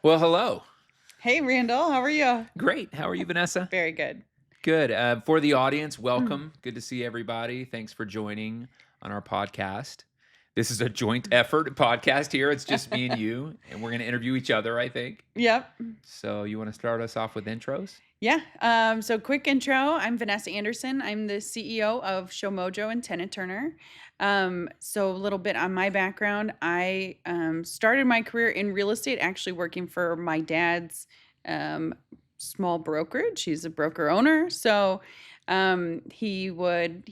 Well, hello. Hey, Randall, how are you? Great. How are you, Vanessa? Very good. Good. For the audience, Mm. welcome. Good to see everybody. Thanks for joining on our podcast. This is a joint effort podcast here. It's just me and you, and we're going to interview each other, I think. Yep. So, you want to start us off with intros? Yeah. So quick intro. I'm Vanessa Anderson. I'm the CEO of Show Mojo and Tenant Turner. So a little bit on my background. I started my career in real estate, actually working for my dad's small brokerage. He's a broker owner. So he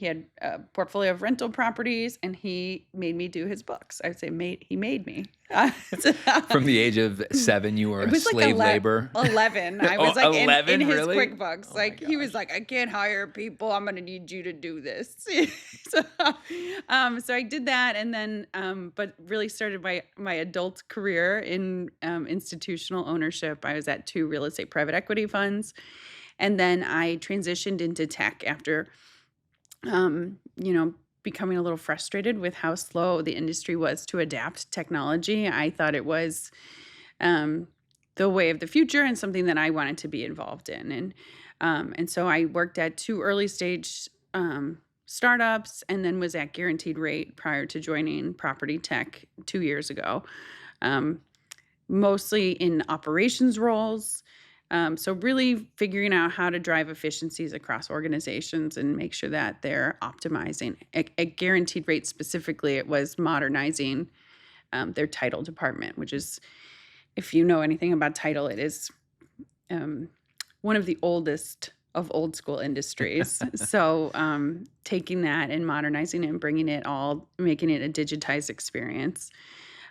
had a portfolio of rental properties, and he made me do his books. I would say he made me. So- From the age of 7, you were It a was like slave labor. 11. I Oh, was like in 11, his really? QuickBooks. Oh my Like he was gosh. like, I can't hire people. I'm gonna need you to do this. so, so I did that, and then but really started my adult career in institutional ownership. I was at 2 real estate private equity funds, and then I transitioned into tech after becoming a little frustrated with how slow the industry was to adapt technology. I thought it was the way of the future and something that I wanted to be involved in. And so I worked at 2 early stage startups, and then was at Guaranteed Rate prior to joining property tech 2 years ago, mostly in operations roles. So really figuring out how to drive efficiencies across organizations and make sure that they're optimizing. At Guaranteed Rate specifically, it was modernizing their title department, which is, if you know anything about title, it is one of the oldest of old school industries. So taking that and modernizing it and making it a digitized experience.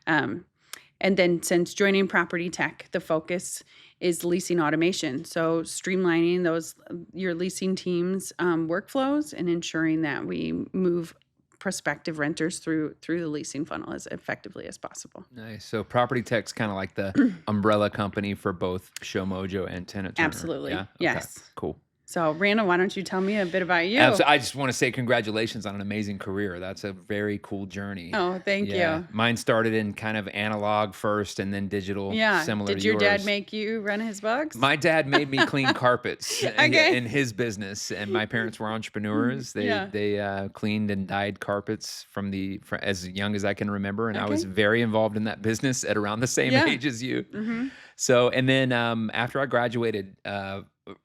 And then since joining property tech, the focus is leasing automation. So streamlining your leasing team's workflows and ensuring that we move prospective renters through the leasing funnel as effectively as possible. Nice. So, Property Tech's kind of like the umbrella company for both Show Mojo and Tenant Turner. Absolutely. Yeah. Okay. Yes. Cool. So, Randall, why don't you tell me a bit about you? I just want to say congratulations on an amazing career. That's a very cool journey. Oh, thank you. Mine started in kind of analog first and then digital, Yeah. similar Did to your dad yours. make you run his books? My dad made me clean carpets Okay. in his business, and my parents were entrepreneurs. They cleaned and dyed carpets from as young as I can remember, and I was Okay. very involved in that business at around the same Yeah. age as you. Mm-hmm. So, and then after I graduated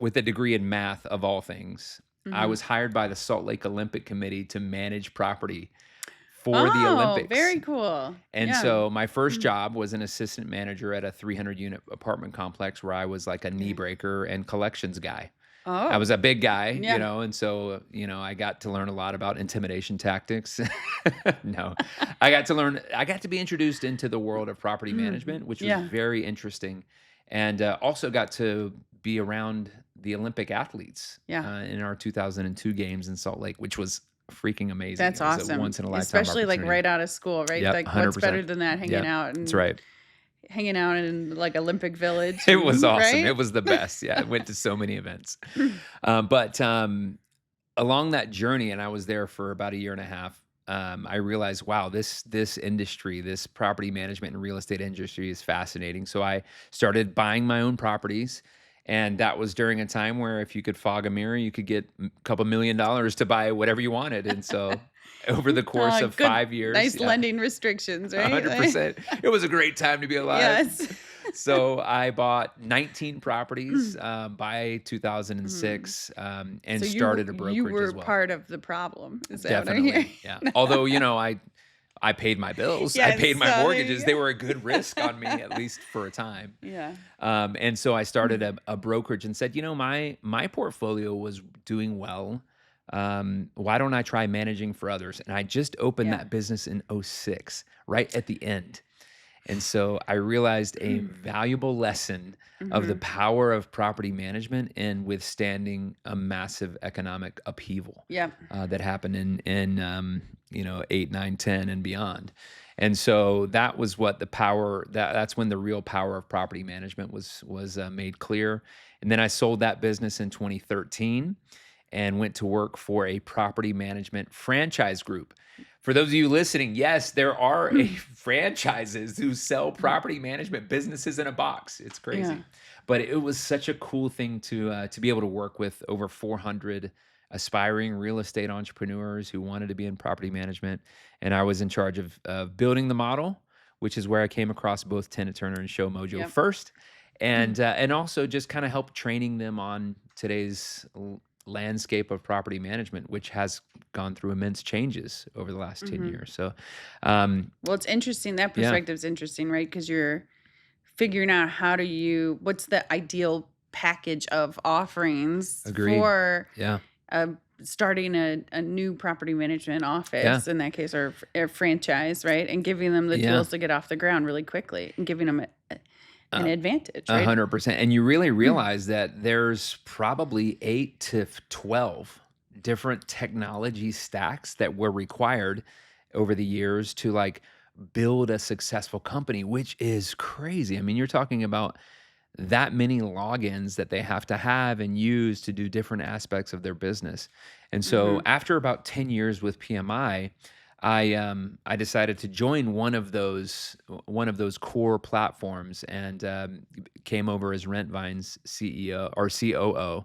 with a degree in math, of all things, I Mm-hmm. was hired by the Salt Lake Olympic Committee to manage property for the Olympics. Very cool. And Yeah. so my first job was an assistant manager at a 300 unit apartment complex where I was like a knee breaker and collections guy. I Oh, was a big guy, yeah. and so, I got to learn a lot about intimidation tactics. No, I got to be introduced into the world of property management, which was Yeah. very interesting. And also got to be around the Olympic athletes Yeah. in our 2002 games in Salt Lake, which was freaking amazing. That's It was a awesome. once in a lifetime Especially like opportunity. right out of school, right? Yep, Like what's better 100%. than that? Yep, that's right. Hanging out in like Olympic Village. It was awesome. Right? It was the best. Yeah, I went to so many events. But along that journey, and I was there for about a year and a half, I realized, wow, this industry, this property management and real estate industry is fascinating. So I started buying my own properties. And that was during a time where if you could fog a mirror, you could get a couple $1 million to buy whatever you wanted. And so over the course of Good, 5 years, nice lending restrictions, right? 100%. It was a great time to be alive. Yes. So I bought 19 properties by 2006 and So started a brokerage you were as well. part of the problem. Is that what I hear? Definitely, yeah. Although, I paid my bills. I Yes, paid my so there you mortgages. They go. were a good risk on me, at least for a time. Yeah. And so I started a brokerage and said, my portfolio was doing well. Why don't I try managing for others? And I just opened Yeah. that business in '06, right at the end. And so I realized a valuable lesson of the power of property management in withstanding a massive economic upheaval Yep. that happened in 8, 9, 10 and beyond. And so that was what that's when the real power of property management was made clear. And then I sold that business in 2013. and went to work for a property management franchise group. For those of you listening, yes, there are a franchises who sell property management businesses in a box. It's Yeah. crazy, but it was such a cool thing to be able to work with over 400 aspiring real estate entrepreneurs who wanted to be in property management, and I was in charge of building the model, which is where I came across both Tenant Turner and Show Mojo Yep. first, and also just kind of help training them on today's landscape of property management, which has gone through immense changes over the last 10 Mhm. years. So, um, Well, it's interesting. That yeah, perspective is interesting, right? Because you're figuring out what's the ideal package of offerings agreed. for Yeah, uh, starting a new property management yeah, office, in that case, or a franchise, right? And giving them the yeah. tools to get off the ground really quickly and giving them an Uh, advantage, right? 100%. And you really realize that there's probably 8 to 12 different technology stacks that were required over the years to like build a successful company, which is crazy. I mean, you're talking about that many logins that they have to have and use to do different aspects of their business. And so Hmm. after about 10 years with PMI, I decided to join one of those core platforms and came over as Rentvine's CEO or COO,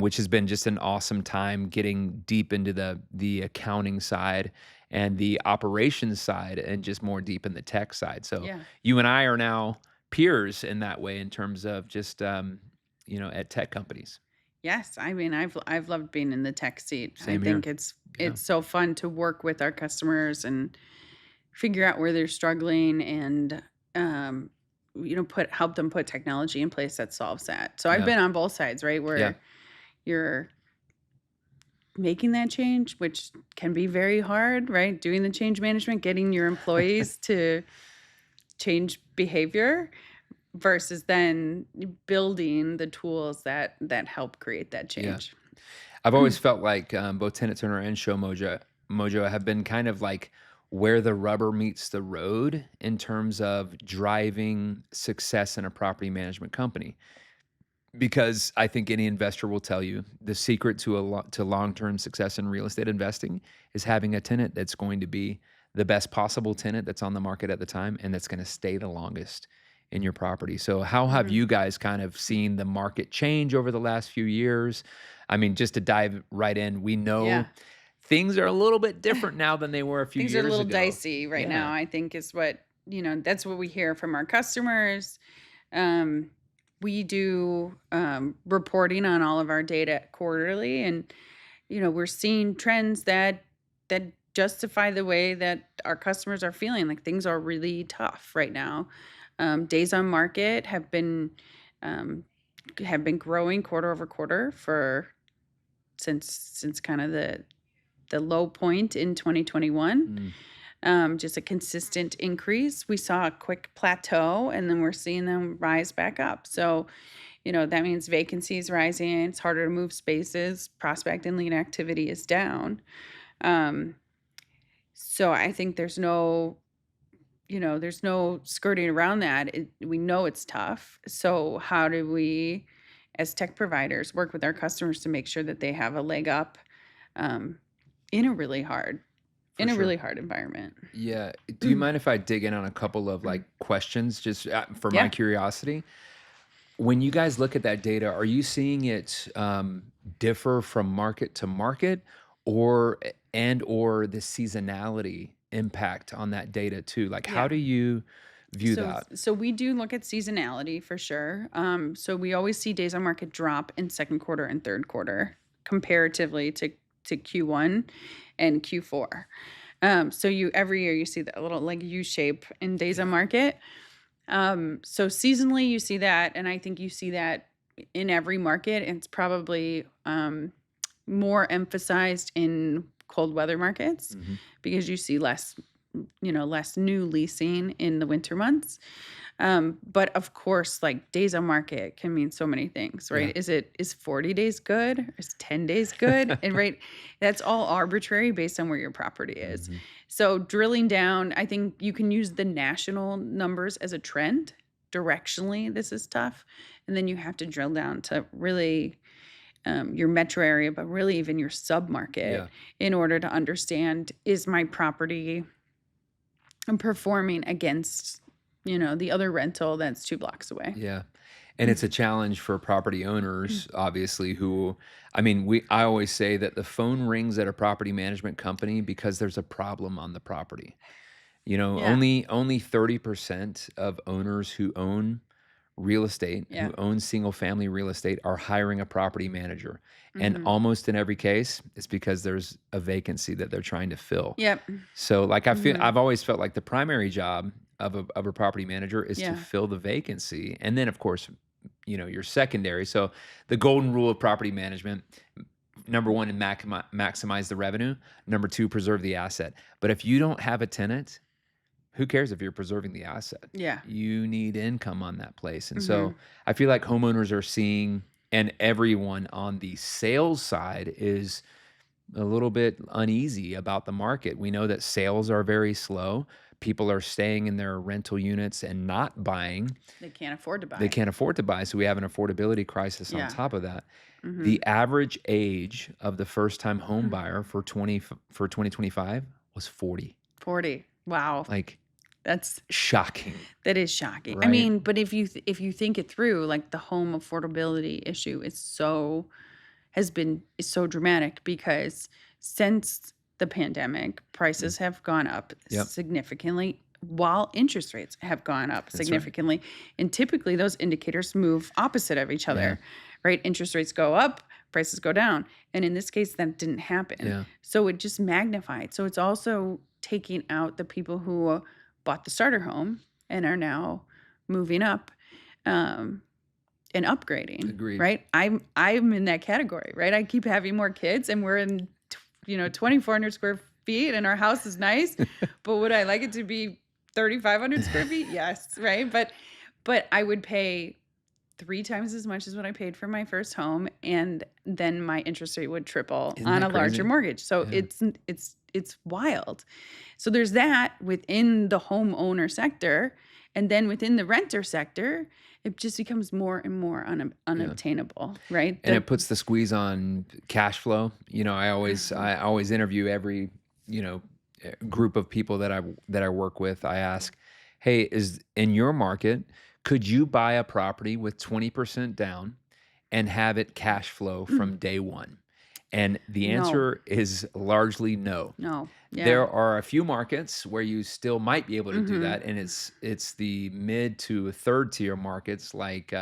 which has been just an awesome time getting deep into the accounting side and the operations side and just more deep in the tech side. So Yeah. you and I are now peers in that way in terms of just at tech companies. Yes, I mean, I've loved being in the tech seat. I Same here. think it's Yeah. it's so fun to work with our customers and figure out where they're struggling and um, put help them put technology in place that solves that. So I've Yeah. been on both sides, right? Yeah. Where you're making that change, which can be very hard, right? Doing the change management, getting your employees to change behavior versus then building the tools that help create that Yeah. change. I've always felt like both Tenant Turner and Show Mojo have been kind of like where the rubber meets the road in terms of driving success in a property management company. Because I think any investor will tell you the secret to long-term success in real estate investing is having a tenant that's going to be the best possible tenant that's on the market at the time and that's going to stay the longest in your property. So how have Mhm. you guys kind of seen the market change over the last few years? I mean, just to dive right in, we Yeah. know things are a little bit different now than they were a few Things are a years little ago. dicey right Yeah. now, I think is that's what we hear from our customers. Um, we do reporting on all of our data quarterly, and we're seeing trends that justify the way that our customers are feeling. Like things are really tough right now. Days on market um, have been growing quarter over quarter for since kind of the low point in 2021. Mm, Just a consistent increase. We saw a quick plateau and then we're seeing them rise back up. So, that means vacancy is rising. It's harder to move spaces. Prospect and lead activity is down. Um, so I think there's no skirting around that. We know it's tough. So how do we, as tech providers, work with our customers to make sure that they have a leg up um, in a really hard for sure. environment? Yeah. Do you mind if I dig in on a couple of like questions just for my Yeah. curiosity? When you guys look at that data, are you seeing it differ from market to market, or the seasonality impact on that data too? Like, how Yeah. do you view So that? so we do look at seasonality for sure. So we always see days on market drop in second quarter and third quarter comparatively to Q1 and Q4. So you every year you see that little like U shape in days on Yeah. market. So seasonally you see that, and I think you see that in every market. It's probably more emphasized in cold weather markets Hmm. because you see less new leasing in the winter months. But of course, like days on market can mean so many things, Yeah. right? Is 40 days good? Or is 10 days good? And right, that's all arbitrary based on where your property is. Hmm. So drilling down, I think you can use the national numbers as a trend. Directionally, this is tough. And then you have to drill down to really your metro area, but really even your sub-market Yeah. in order to understand, is my property performing against, the other rental that's 2 blocks away? Yeah. And it's a challenge for property owners, obviously, who, I mean, I always say that the phone rings at a property management company because there's a problem on the property. Yeah. Only 30% of owners who own real estate, Yeah. who own single family real estate, are hiring a property manager. And Mhm. almost in every case, it's because there's a vacancy that they're trying to fill. Yep. So, like, Mhm. I've always felt like the primary job of a property manager is to Yeah. fill the vacancy, and then, of course, your secondary. So, the golden rule of property management: number one, maximize the revenue. Number two, preserve the asset. But if you don't have a tenant, who cares if you're preserving the asset? Yeah. You need income on that place. And so Mhm. I feel like homeowners are seeing, and everyone on the sales side is a little bit uneasy about the market. We know that sales are very slow. People are staying in their rental units and not buying. They can't afford to They buy. can't afford to buy. So we have an affordability crisis on Yeah. top of that. Mhm. The average age of the first time home buyer for 2025 was 40. 40. Wow. Like, That's shocking, that is shocking. I right? mean, but if you think it through, like, the home affordability issue is so dramatic because since the pandemic, Mm, prices have gone up yep, significantly while interest rates have gone up that's right. significantly. And typically those indicators move opposite of each Yeah, other, right? Interest rates go up, prices go down. And in this case, that didn't happen. yeah, So it just magnified. So it's also taking out the people who bought the starter home and are now moving up. Um, and upgrading, agreed. right? I'm in that category, right? I keep having more kids and we're in 2,400 square feet and our house is nice, but would I like it to be 3,500 square feet? Yes, right? But I would pay 3 times as much as what I paid for my first home, and then my interest rate would triple Isn't on that a larger crazy? mortgage. So Yeah, it's wild. So there's that within the homeowner sector, and then within the renter sector, it just becomes more and more yeah. unobtainable, right? And it puts the squeeze on cash flow. Mhm. I always interview every, group of people that I work with. I ask, "Hey, is in your market, could you buy a property with 20% down and have it cash flow from day one?" And the No, answer is largely no. no, yeah. There are a few markets where you still might be able to do Mhm. that, and it's the mid to third tier markets like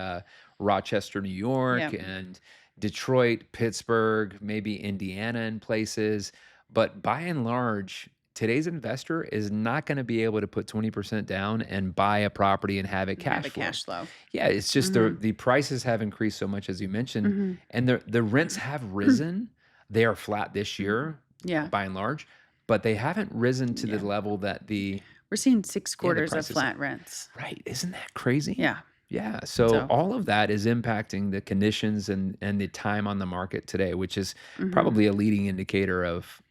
Rochester, New York, Yeah. and Detroit, Pittsburgh, maybe Indiana, and places. But by and large, today's investor is not going to be able to put 20% down and buy a property and have it And have cash a flow. cash flow. Yeah, it's just the Mhm. the prices have increased so much, as you mentioned, Mhm. and the rents have risen. They are flat this year, Yeah. by and large, but they haven't risen to the Yeah. level that We're seeing 6 the quarters of prices have. flat rents. Right, isn't that crazy? Yeah. Yeah, so So, all of that is impacting the conditions and the time on the market today, which is mhm. probably a leading indicator of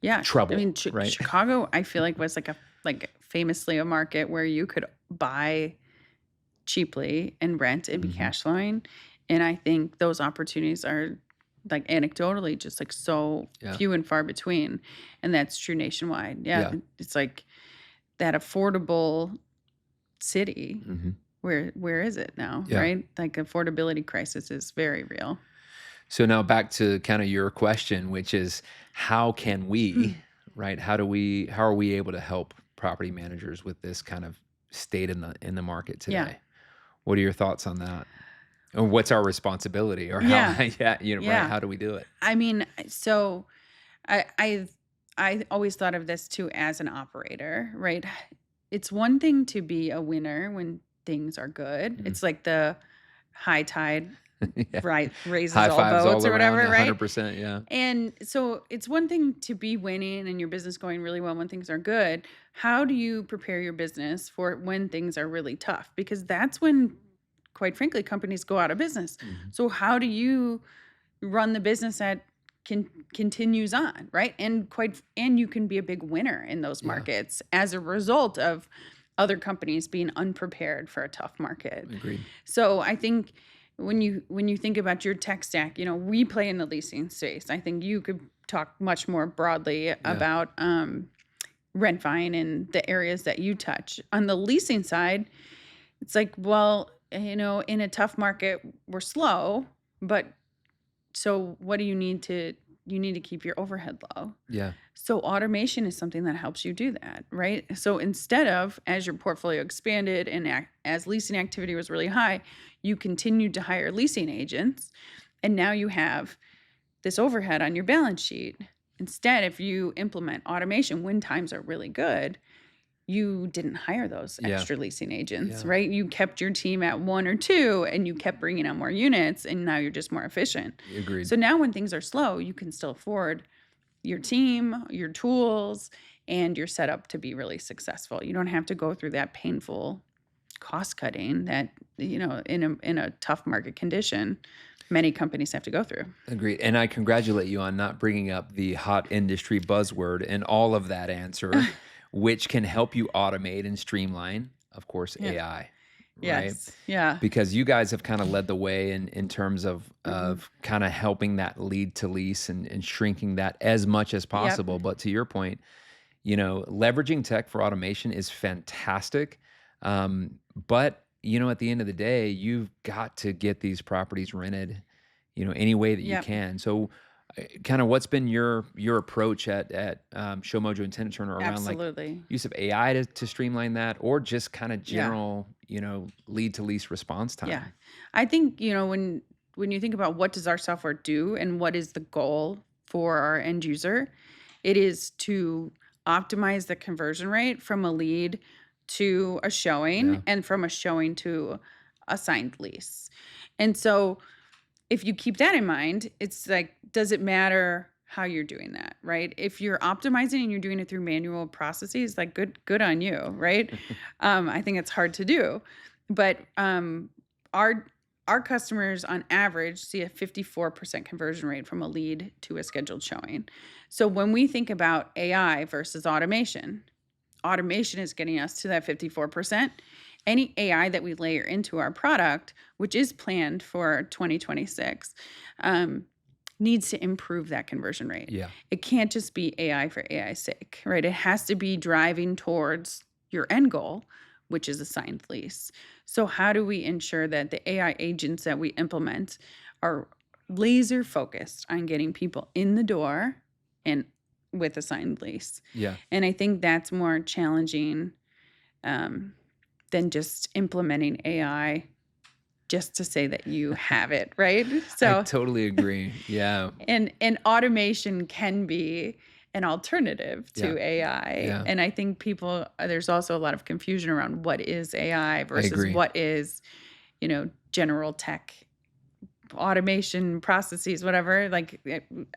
Yeah. I trouble, mean, right? Chicago, I feel like was like famously a market where you could buy cheaply and rent and be Mhm. cash flowing. And I think those opportunities are, like, anecdotally just like so Yeah, few and far between. And that's true nationwide. Yeah. yeah, It's like that affordable city. mhm, Where is it now? yeah. Right? Like affordability crisis is very real. So now back to kinda your question, which is how can we, right? How are we able to help property managers with this kind of state in the market Yeah. today? What are your thoughts on that? Or what's our responsibility or how Yeah. yeah, right, Yeah. how do we do it? I mean, so I I I always thought of this too as an operator, right? It's one thing to be a winner when things are good. Mhm. It's like the high tide Yeah. raises High all fives boats all or around, whatever, right? 100%, yeah. And so it's one thing to be winning and your business going really well when things are good. How do you prepare your business for when things are really tough? Because that's when, quite frankly, companies go out of business. Mhm. So how do you run the business that continues on, right? And you can be a big winner in those Yeah, markets as a result of other companies being unprepared for a tough market. agreed. So I think when you think about your tech stack, we play in the leasing space. I think you could talk much more broadly Yeah. about Rent-Vine and the areas that you touch. On the leasing side, it's like, well, in a tough market, we're slow, but so what do you need to keep your overhead low. Yeah. So automation is something that helps you do that, right? So instead of, as your portfolio expanded and as leasing activity was really high, you continued to hire leasing agents, and now you have this overhead on your balance sheet. Instead, if you implement automation when times are really good, you didn't hire those Yeah. extra leasing agents, Yeah. right? You kept your team at one or two and you kept bringing on more units, and now you're just more efficient. Agreed. So now when things are slow, you can still afford your team, your tools, and you're set up to be really successful. You don't have to go through that painful cost cutting that, in a tough market condition, many companies have to go through. Agreed. And I congratulate you on not bringing up the hot industry buzzword and all of that answer, which can help you automate and streamline, of course, Yeah. AI, right? Yes. Yeah. Because you guys have kind of led the way in terms of Mhm. kind of helping that lead to lease and shrinking that as much as Yep. possible. But to your point, leveraging tech for automation is fantastic. But at the end of the day, you've got to get these properties rented, any way that you Yep. can. So, kind of what's been your approach at Show Mojo and Tenant Turner around like Absolutely. use of AI to streamline that, or just kind of Yeah. general, lead to lease response Yeah. time? I think, when you think about what does our software do and what is the goal for our end user, it is to optimize the conversion rate from a lead to a Yeah, showing and from a showing to a signed lease. And so if you keep that in mind, it's like, does it matter how you're doing that, right? If you're optimizing and you're doing it through manual processes, like good on you, right? I think it's hard to do, but our our customers on average see a 54% conversion rate from a lead to a scheduled showing. So when we think about AI versus automation, automation is getting us to that 54%. Any AI that we layer into our product, which is planned for 2026, um, needs to improve that conversion rate. yeah, It can't just be AI for AI's sake, right? It has to be driving towards your end goal, which is a signed lease. So, how do we ensure that the AI agents that we implement are laser focused on getting people in the door and with a signed lease? yeah. And I think that's more challenging um, than just implementing AI just to say that you have it, right? I So, totally agree. Yeah, and automation can be an alternative yeah, to AI. yeah. And I think there's also a lot of confusion around what is AI I versus agree. what is, general tech automation processes, whatever. Like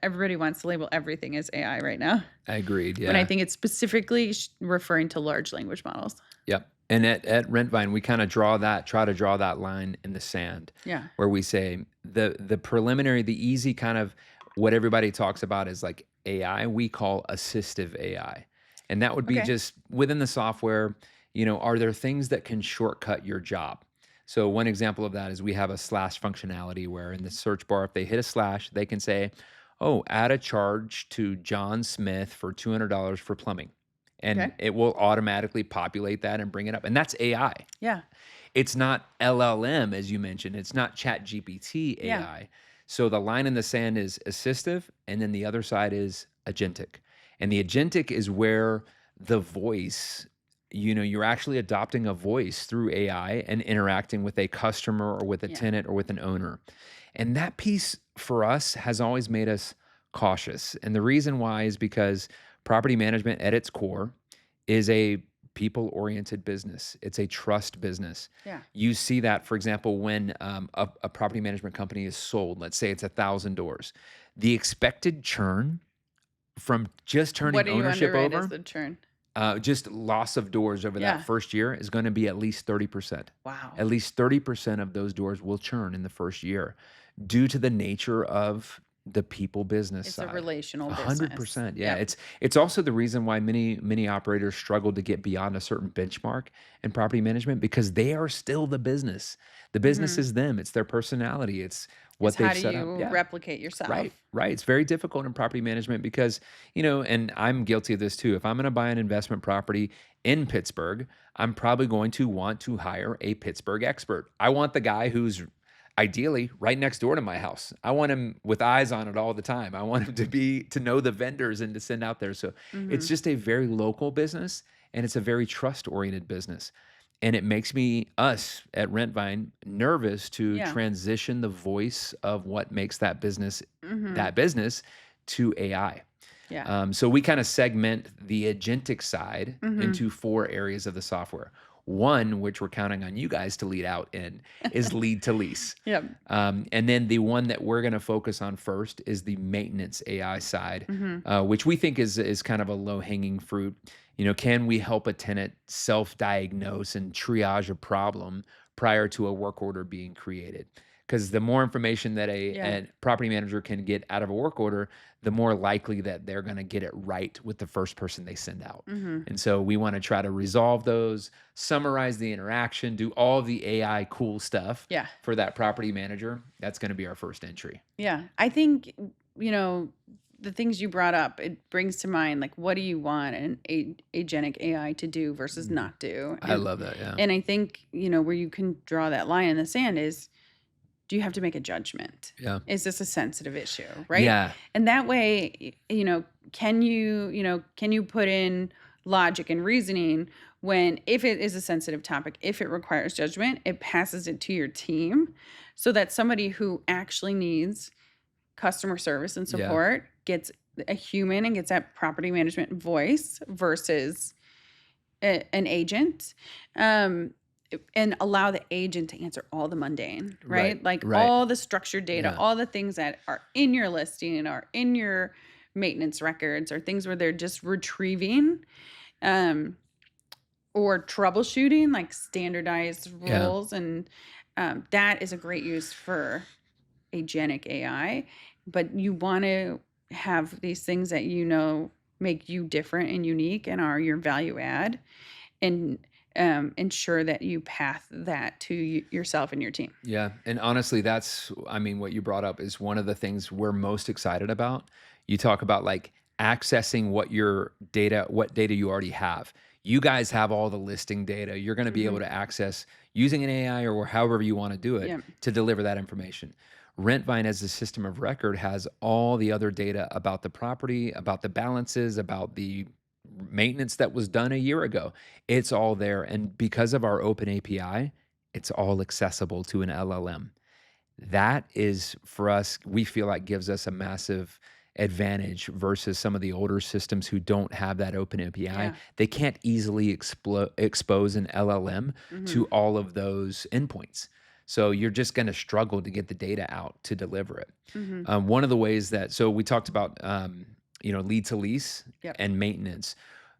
everybody wants to label everything as AI right now. I agreed. When I Yeah. think it's specifically referring to large language models. Yep. And at Rentvine, we kind of try to draw that line in the sand Yeah. where we say the preliminary, the easy kind of what everybody talks about is like AI, we call assistive AI. And that would be Okay. just within the software, are there things that can shortcut your job? So one example of that is we have a slash functionality where in the search bar, if they hit a slash, they can say, oh, add a charge to John Smith for $200 for plumbing, and Okay. it will automatically populate that and bring it up. And that's AI. Yeah. It's not LLM, as you mentioned. It's not Chat GPT Yeah. AI. So the line in the sand is assistive, and then the other side is agentic. And the agentic is where the voice, you're actually adopting a voice through AI and interacting with a customer or with a Yeah. tenant or with an owner. And that piece for us has always made us cautious. And the reason why is because property management at its core is a people oriented business, it's a trust business. Yeah. You see that, for example, when a property management company is sold, let's say it's 1,000 doors, the expected churn from just What turning do you ownership underwrite as over, the churn? just loss of doors over that Yeah. first year is going to be at least 30%. Wow. At least 30% of those doors will churn in the first year due to the nature of the people business It's a side. relational business. 100%. Yeah. Yep. It's also the reason why many operators struggle to get beyond a certain benchmark in property management because they are still the business. The business Mhm. is them. It's their personality. It's It's what how they've do set up. you Yeah. replicate Right, yourself? right. It's very difficult in property management because, and I'm guilty of this too. If I'm going to buy an investment property in Pittsburgh, I'm probably going to want to hire a Pittsburgh expert. I want the guy who's ideally right next door to my house. I want him with eyes on it all the time. I want him to know the vendors and to send out there. So it's Mhm. just a very local business and it's a very trust oriented business. And it makes us at Rentvine nervous to Yeah. transition the voice of what makes Mhm. that business to AI. Yeah. So we kind of segment the agentic side Mhm. into four areas of the software. One, which we're counting on you guys to lead out in, is lead to lease. Yep. And then the one that we're going to focus on first is the maintenance AI side, Mhm. which we think is kind of a low hanging fruit. Can we help a tenant self diagnose and triage a problem prior to a work order being created? Because the more information that Yeah. a property manager can get out of a work order, the more likely that they're going to get it right with the first person they send out. Mhm. And so we want to try to resolve those, summarize the interaction, do all the AI cool stuff Yeah. for that property manager. That's going to be our first entry. Yeah. I think, you know, the things you brought up, it brings to mind like what do you want an agentic AI to do versus Mhm. not do? I love that. Yeah. And I think, where you can draw that line in the sand is, do you have to make a judgment? Yeah. Is this a sensitive issue, right? Yeah. And that way, can you put in logic and reasoning when if it is a sensitive topic, if it requires judgment, it passes it to your team so that somebody who actually needs customer service and Yeah. support gets a human and gets that property management voice versus an agent. And allow the agent to answer all the mundane, Right. right? Like Right. all the structured data, Yeah. all the things that are in your listing or in your maintenance records or things where they're just retrieving um, or troubleshooting, like standardized Yeah. rules. And that is a great use for agentic AI. But you want to have these things that make you different and unique and are your value add and ensure that you path that to yourself and your team. Yeah, and honestly, what you brought up is one of the things we're most excited about. You talk about like accessing what data you already have. You guys have all the listing data. You're going to be able Hmm. to access using an AI or however you want to do it Yeah. to deliver that information. Rentvine as a system of record has all the other data about the property, about the balances, about the maintenance that was done a year ago. It's all there. And because of our open API, it's all accessible to an LLM. That is for us, we feel like gives us a massive advantage versus some of the older systems who don't have that open API. Yeah. They can't easily expose an LLM Hmm. to all of those endpoints. So you're just going to struggle to get the data out to deliver it. Hmm. One of the ways so we talked about, lead to lease Yep. and maintenance.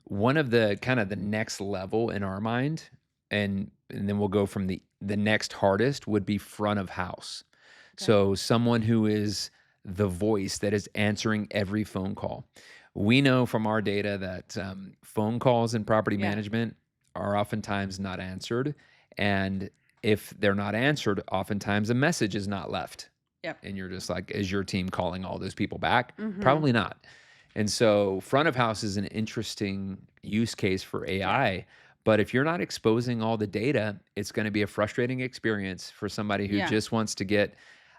One of the kind of the next level in our mind, and then we'll go from the next hardest would be front of house. Okay. So someone who is the voice that is answering every phone call. We know from our data that phone calls in property Yeah. management are oftentimes not answered. And if they're not answered, oftentimes a message is not left. Yep. And you're just like, is your team calling all those people back? Hmm. Probably not. And so front of house is an interesting use case for Yeah. AI. But if you're not exposing all the data, it's going to be a frustrating experience for somebody who Yeah. just wants to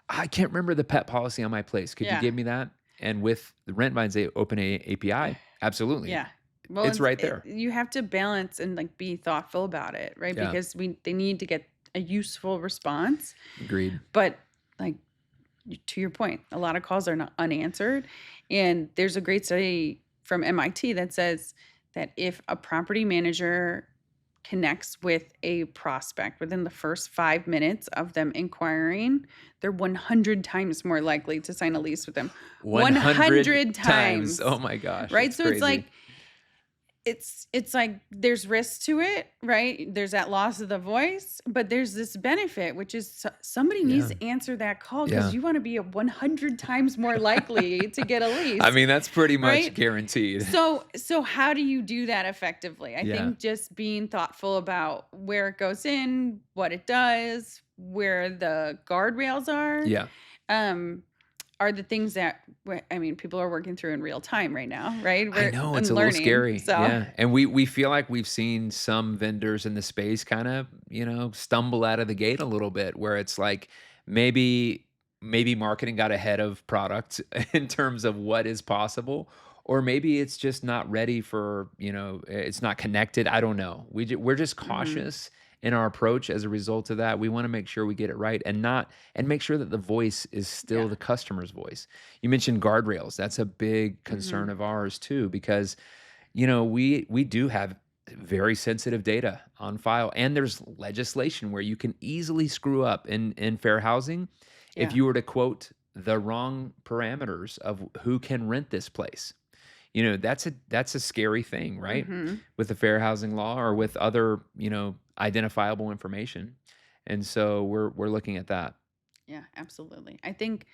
I can't remember the pet policy on my place. Could you Yeah. give me that? And with the Rentvine's open API, absolutely. Yeah. Well, It's right there. you have to balance and like be thoughtful about it, right? Yeah. Because they need to get a useful response. Agreed. But like to your point, a lot of calls are not unanswered. And there's a great study from MIT that says that if a property manager connects with a prospect within the first 5 minutes of them inquiring, they're 100 times more likely to sign a lease with them. 100 100 times. times. Oh my gosh. Right? It's So it's crazy. like it's like there's risk to it, right? There's that loss of the voice, but there's this benefit, which is somebody needs Yeah. to answer that call because Yeah. you want to be a 100 times more likely to get a I lease, mean, that's pretty much right? guaranteed. So how do you do that effectively? I Yeah. think just being thoughtful about where it goes in, what it does, where the guardrails Yeah. um, are the things that I mean, people are working through in real time right now, right? I We're know, it's and a little learning. scary, So yeah, and we feel like we've seen some vendors in the space kinda, stumble out of the gate a little bit where it's like maybe marketing got ahead of product in terms of what is possible, or maybe it's just not ready for, it's not connected, I don't know. We're just mhm, cautious in our approach as a result of that. We wanna make sure we get it right and make sure that the voice is still yeah, the customer's voice. You mentioned guardrails. That's a big concern mhm, of ours too, because we do have very sensitive data on file, and there's legislation where you can easily screw up in fair housing if yeah, you were to quote the wrong parameters of who can rent this place. That's a scary thing, right? mhm, With the fair housing law or with other identifiable information, and so we're looking at that. yeah, absolutely. I think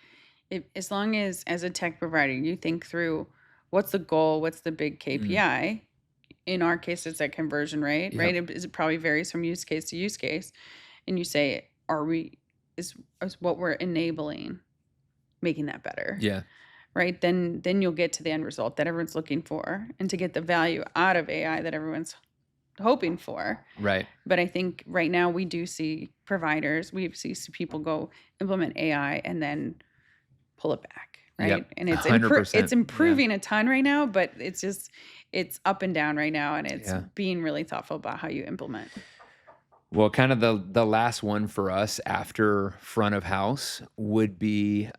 as long as a tech provider, you think through what's the goal, what's the big Mm, KPI. In our case, it's that conversion rate, yep. right? It probably varies from use case to use case, and you say, are we is what we're enabling making that better? Yeah. Right? Then you'll get to the end result that everyone's looking for and to get the value out of AI that everyone's hoping for. Right. But I think right now we do see providers, we see people go implement AI and then pull it back, Yep. right? And it's 100%. Yeah. improving a ton right now, but it's up and down right now, and it's Yeah. being really thoughtful about how you implement. Well, kind of the last one for us after front of house would be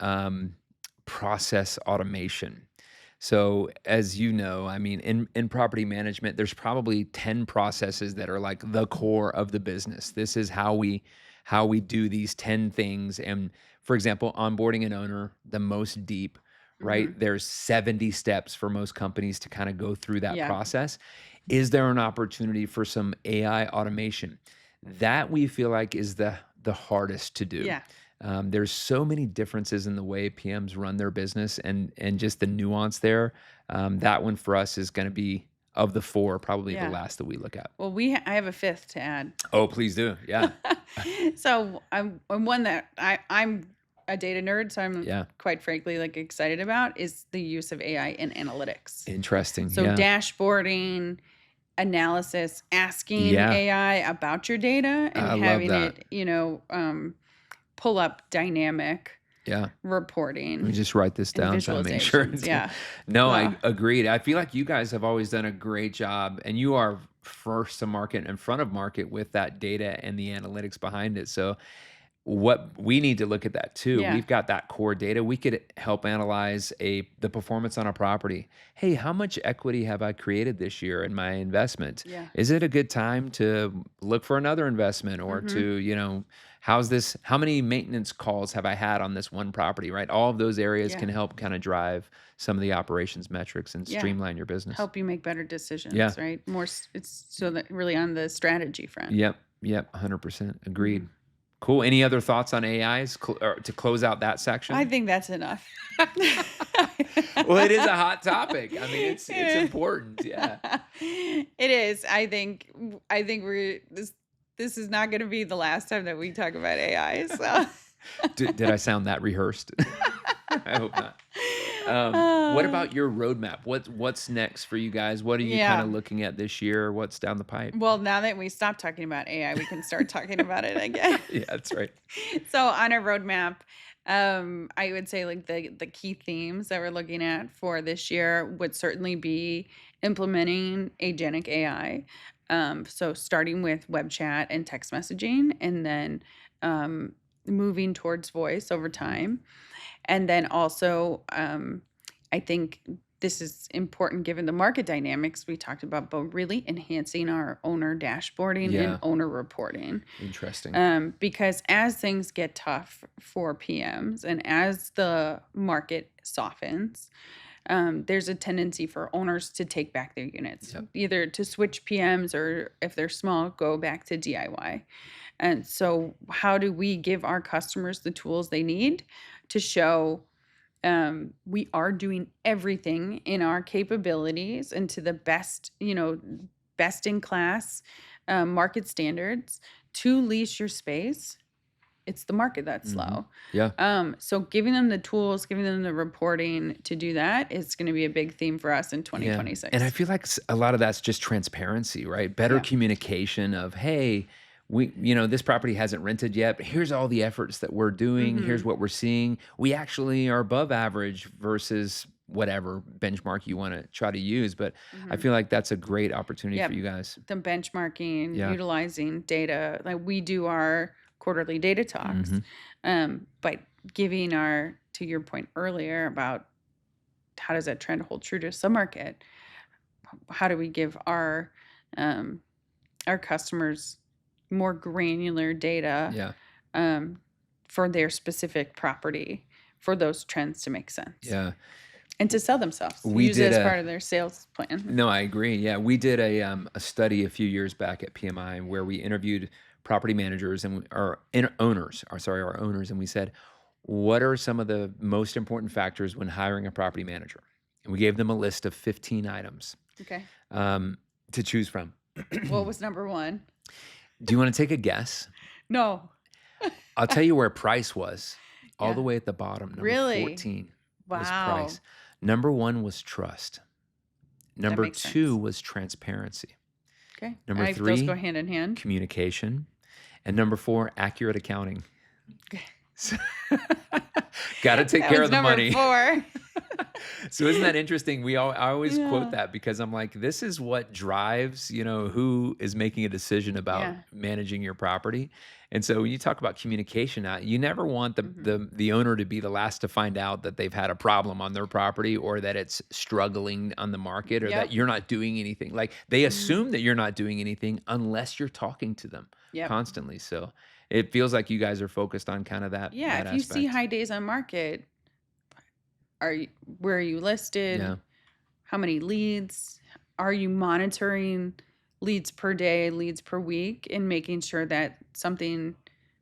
process automation. So, as you know, I mean, in property management, there's probably 10 processes that are like the core of the business. This is how we do these 10 things. And for example, onboarding an owner, the most deep, right? Mhm. There's 70 steps for most companies to kind of go through that Yeah. process. Is there an opportunity for some AI automation? That we feel like is the hardest to do. Yeah. There's so many differences in the way PMs run their business and just the nuance there. That one for us is going to be of the four, probably the Yeah. last that we look at. Well, I have a fifth to add. Oh, please do. Yeah. So I'm one that I'm a data nerd, so I'm Yeah. quite frankly like excited about is the use of AI in analytics. Interesting. So Yeah. dashboarding, analysis, asking Yeah. AI about your data and I love having that. it, pull up dynamic Yeah. Let me reporting just write this and down so I make sure. visualizations. Yeah. No, Wow. I agreed. I feel like you guys have always done a great job, and you are first to market, in front of market with that data and the analytics behind it. So what we need to look at that too. Yeah. We've got that core data. We could help analyze the performance on a property. Hey, how much equity have I created this year in my investment? Yeah. Is it a good time to look for another investment or to, Mhm. how many maintenance calls have I had on this one property, right? All of those areas Yeah. can help kind of drive some of the operations metrics and Yeah. streamline your business. Help you make better Yeah. decisions, right? It's so that really on the strategy front. Yep. Yep. 100%. Agreed. Mhm. Cool. Any other thoughts on AIs or to close out that I section? think that's enough. Well, it is a hot topic. I mean, it's It important. Yeah. it is. I think this is not going to be the last time that we talk about AI. So Did I sound that rehearsed? I hope not. What Uh, about your roadmap? What's next for you guys? What are you kind yeah. of looking at this year? What's down the pipe? Well, now that we stopped talking about AI, we can start talking about it again. Yeah, that's right. So on our roadmap, I would say like the key themes that we're looking at for this year would certainly be implementing agentic AI. So starting with web chat and text messaging, and then moving towards voice over time. And then also, I think this is important given the market dynamics we talked about, but really enhancing our owner dashboarding and Yeah. owner reporting. Interesting. Because as things get tough for PMs and as the market softens, there's a tendency for owners to take back their units, Yep. either to switch PMs or if they're small, go back to DIY. And so, how do we give our customers the tools they need to show we are doing everything in our capabilities and to the best, best in class market standards to lease your space? It's the market that's Hmm. slow. Yeah. So giving them the tools, giving them the reporting to do that is going to be a big theme for us in Yeah. And I 2026. feel like a lot of that's just transparency, right? Better Yeah. communication of, hey, this property hasn't rented yet, but here's all the efforts that we're doing. Here's Mm-hmm. what we're seeing. We actually are above average versus whatever benchmark you want to try to use. But I Mm-hmm. feel like that's a great opportunity for Yep. you guys. The benchmarking, Yeah. utilizing data, like we do our quarterly data talks, Hmm. but giving to your point earlier about how does that trend hold true to some market? How do we give um, our customers more granular data Yeah. um, for their specific property for those trends to make sense Yeah. and to sell themselves, We use it did as a part of their sales plan. No, I agree. Yeah, we did a study a few years back at PMI where we interviewed property managers and owners, our owners, and we said, what are some of the most important factors when hiring a property manager? And we gave them a list of 15 items Okay. um, to choose from. What was number one? Do you want to take a guess? No. I'll tell you where price was, all the Yeah. way at the bottom. Number Really? 14 was Wow. price. Number one was trust. That Number makes two sense. was transparency. Okay. Number Those go three, hand in hand. communication. And number four, accurate accounting. Okay. So got to take That care was of the number money. 4. So isn't that interesting? I always quote Yeah. that because I'm like, this is what drives, who is making a decision about Yeah. managing your property. And so when you talk about communication, you never want the, Hmm. the owner to be the last to find out that they've had a problem on their property or that it's struggling on the market or that Yep. you're not doing anything. Like they Hmm. assume that you're not doing anything unless you're talking to them Yep. constantly. So it feels like you guys are focused on kind of that Yeah. that If you see aspect. high days on market, are you, where are you listed? Yeah. How many leads? Are you monitoring leads per day, leads per week, and making sure that something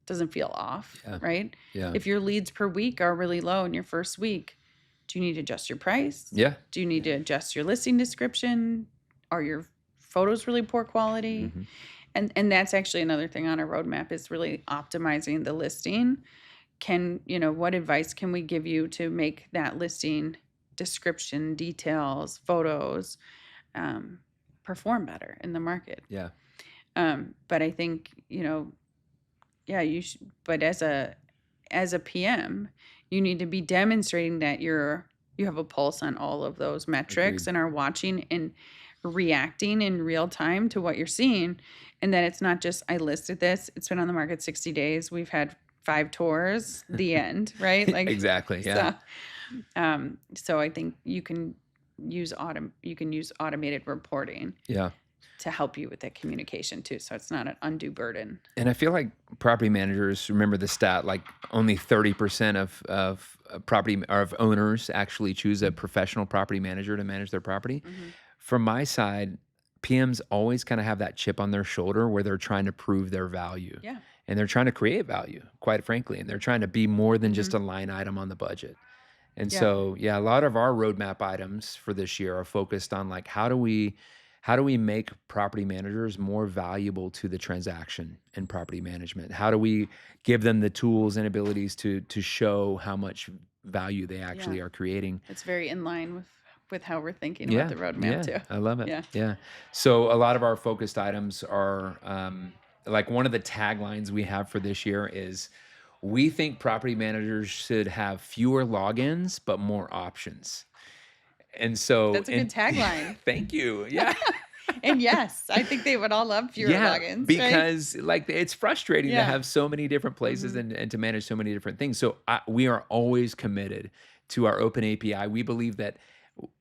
doesn't feel off, Yeah. right? Yeah. If your leads per week are really low in your first week, do you need to adjust your price? Yeah. Do you need to adjust your listing description? Are your photos really poor quality? Hmm. And that's actually another thing on our roadmap is really optimizing the listing. What advice can we give you to make that listing description, details, photos perform better in the market? Yeah. But I think, yeah, but as a PM, you need to be demonstrating that you have a pulse on all of those metrics Agreed. and are watching and reacting in real time to what you're seeing. And that it's not just, I listed this, it's been on the market 60 days, we've had 5 tours, the end, right? Like, Exactly. Yeah. so I think you can use automated reporting Yeah. to help you with that communication too. So it's not an undue burden. And I feel like property managers remember the stat like only 30% of property or of owners actually choose a professional property manager to manage their property. Hmm. From my side, PMs always kind of have that chip on their shoulder where they're trying to prove their value. Yeah. And they're trying to create value, quite frankly, and they're trying to be more than Hmm. just a line item on the budget. And Yeah. so, yeah, a lot of our roadmap items for this year are focused on like how do we make property managers more valuable to the transaction in property management? How do we give them the tools and abilities to show how much value they Yeah. actually are creating? It's very in line with how we're thinking about Yeah, the roadmap yeah, too. I love it. Yeah. Yeah. So a lot of our focused items are like one of the taglines we have for this year is we think property managers should have fewer logins but more options. And so, That's a good and tagline. thank you. Yeah. And yes, I think they would all love fewer Yeah, logins, right? because like it's frustrating to Yeah. have so many different places Hmm. and to manage so many different things. So we are always committed to our open API. We believe that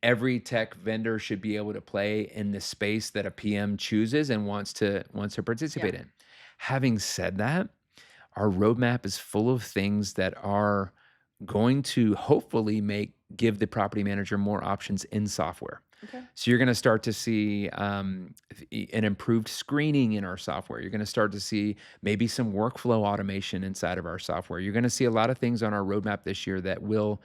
every tech vendor should be able to play in the space that a PM chooses and wants to participate Yeah. in. Having said that, our roadmap is full of things that are going to hopefully make give the property manager more options in software. Okay. So you're going to start to see an improved screening in our software. You're going to start to see maybe some workflow automation inside of our software. You're going to see a lot of things on our roadmap this year that will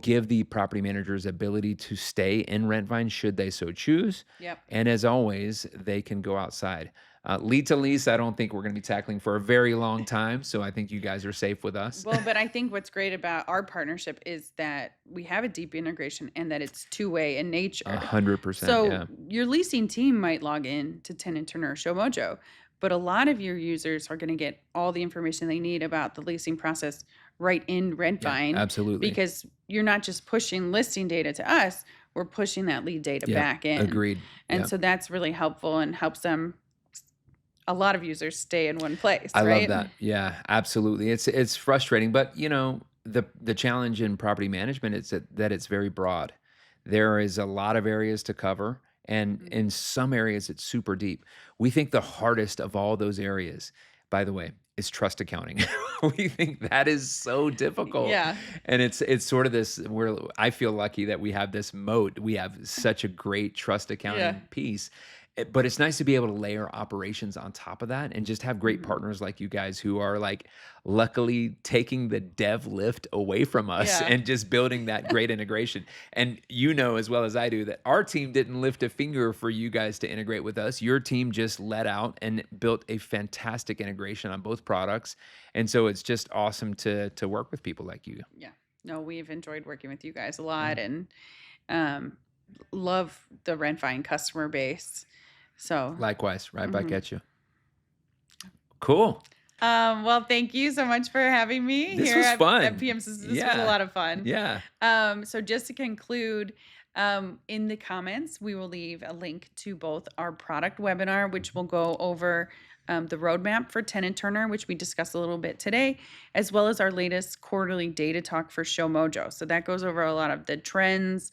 give the property managers ability to stay in Rentvine should they so choose. Yep. And as always, they can go outside. Lead to lease, I don't think we're going to be tackling for a very long time. So I think you guys are safe with us. Well, but I think what's great about our partnership is that we have a deep integration and that it's two-way in A nature. 100%. So Yeah. your leasing team might log in to Tenant Turner or Show Mojo, but a lot of your users are going to get all the information they need about the leasing process right in Yeah. Redvine Absolutely. because you're not just pushing listing data to us, we're pushing that lead data Yeah. back in. Agreed. And Yeah. so that's really helpful and helps them, a lot of users stay in one place, I love right? that. Yeah, absolutely. It's frustrating, but the challenge in property management is that it's very broad. There is a lot of areas to cover, and Mhm. in some areas it's super deep. We think the hardest of all those areas, by the way, is trust accounting. We think that is so difficult. Yeah. And it's sort of this where I feel lucky that we have this moat. We have such a great trust Yeah. accounting piece. But it's nice to be able to layer operations on top of that and just have great Mhm. partners like you guys who are like luckily taking the dev lift away from us Yeah. and just building that great integration. And you know as well as I do that our team didn't lift a finger for you guys to integrate with us. Your team just let out and built a fantastic integration on both products. And so it's just awesome to work with people like you. Yeah. No, we've enjoyed working with you guys a Yeah. lot and um, love the Rentvine customer base. So, Likewise, right back mhm. at you. Cool. Well, thank you so much for having me This here was at fun. PM's. This was a Yeah. lot of fun. Yeah. So just to conclude, in the comments, we will leave a link to both our product webinar, which will go over the roadmap for Tenant Turner, which we discussed a little bit today, as well as our latest quarterly data talk for Show Mojo. So that goes over a lot of the trends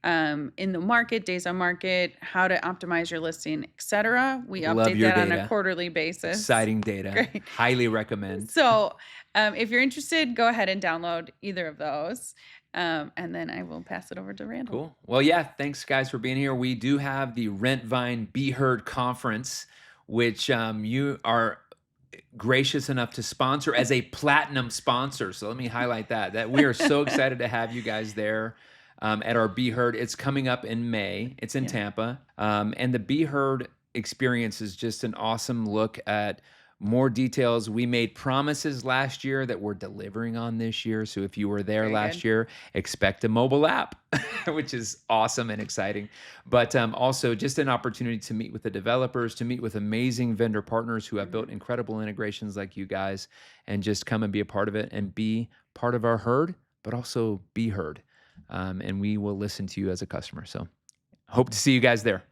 in the market, days on market, how to optimize your listing, etc. We Love update your that on a data. quarterly basis. Exciting data. Great. Highly recommend. So, if you're interested, go ahead and download either of those. And then I will pass it over to Randall. Cool. Well, yeah, thanks guys for being here. We do have the Rentvine Be Heard conference, which you are gracious enough to sponsor as a platinum sponsor. So let me highlight that we are so excited to have you guys there at our Be Heard. It's coming up in May. It's in Yeah. Tampa. And the Be Heard experience is just an awesome look at more details. We made promises last year that we're delivering on this year. So if you were there Very last good. year, expect a mobile app, which is awesome and exciting. But also just an opportunity to meet with the developers, to meet with amazing vendor partners who have built Mhm. incredible integrations like you guys, and just come and be a part of it and be part of our herd, but also be heard. And we will listen to you as a customer. So hope to see you guys there.